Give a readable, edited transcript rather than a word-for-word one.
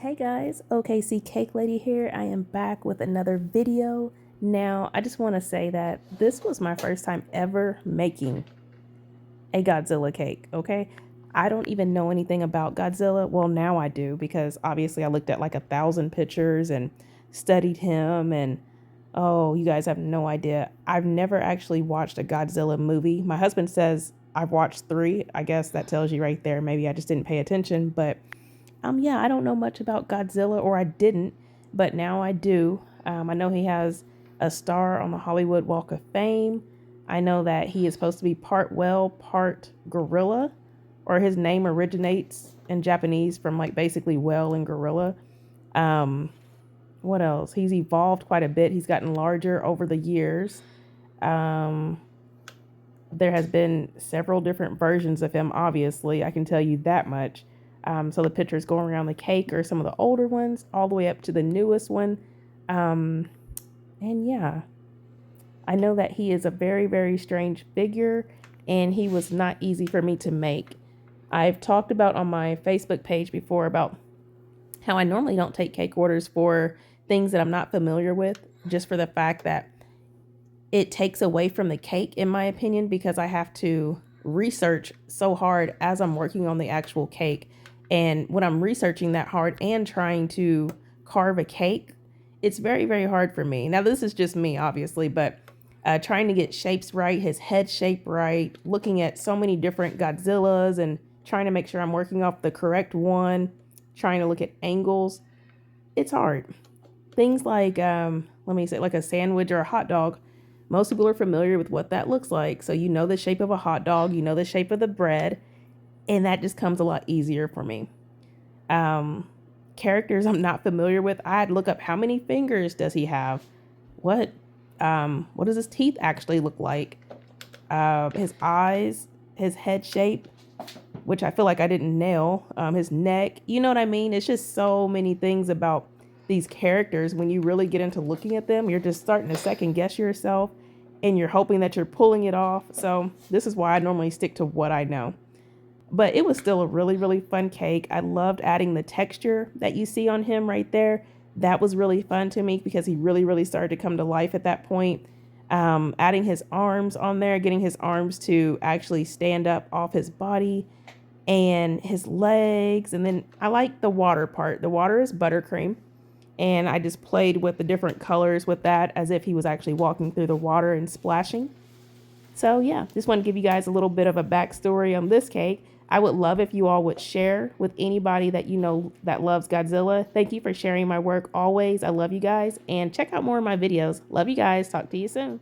Hey guys, OKC Cake Lady here. I am back with another video. Now, I just want to say that this was my first time ever making a Godzilla cake, okay? I don't even know anything about Godzilla. Well, now I do because obviously I looked at like 1,000 pictures and studied him and oh, you guys have no idea. I've never actually watched a Godzilla movie. My husband says I've watched 3. I guess that tells you right there. Maybe I just didn't pay attention, but yeah, I don't know much about Godzilla, or I didn't, but now I do. I know he has a star on the Hollywood Walk of Fame. I know that he is supposed to be part whale, part gorilla, or his name originates in Japanese from like basically whale and gorilla. Um, what else? He's evolved quite a bit. He's gotten larger over the years. Um, there has been several different versions of him, obviously. I can tell you that much. So the pictures going around the cake are some of the older ones, all the way up to the newest one. And yeah, I know that he is a very, very strange figure, and he was not easy for me to make. I've talked about on my Facebook page before about how I normally don't take cake orders for things that I'm not familiar with, just for the fact that it takes away from the cake, in my opinion, because I have to research so hard as I'm working on the actual cake. And when I'm researching that hard and trying to carve a cake, it's very, very hard for me. Now, this is just me, obviously, but trying to get shapes right, his head shape right, looking at so many different Godzillas and trying to make sure I'm working off the correct one, trying to look at angles, it's hard. Things like, let me say, like a sandwich or a hot dog. Most people are familiar with what that looks like. So you know the shape of a hot dog, you know the shape of the bread, and that just comes a lot easier for me. Characters I'm not familiar with, I'd look up how many fingers does he have? What does his teeth actually look like? His eyes, his head shape, which I feel like I didn't nail, his neck, you know what I mean? It's just so many things about these characters. When you really get into looking at them, you're just starting to second guess yourself and you're hoping that you're pulling it off. So this is why I normally stick to what I know. But it was still a really, really fun cake. I loved adding the texture that you see on him right there. That was really fun to me because he really, really started to come to life at that point. Adding his arms on there, getting his arms to actually stand up off his body and his legs. And then I like the water part. The water is buttercream. And I just played with the different colors with that as if he was actually walking through the water and splashing. So yeah, just want to give you guys a little bit of a backstory on this cake. I would love if you all would share with anybody that you know that loves Godzilla. Thank you for sharing my work always. I love you guys, and check out more of my videos. Love you guys. Talk to you soon.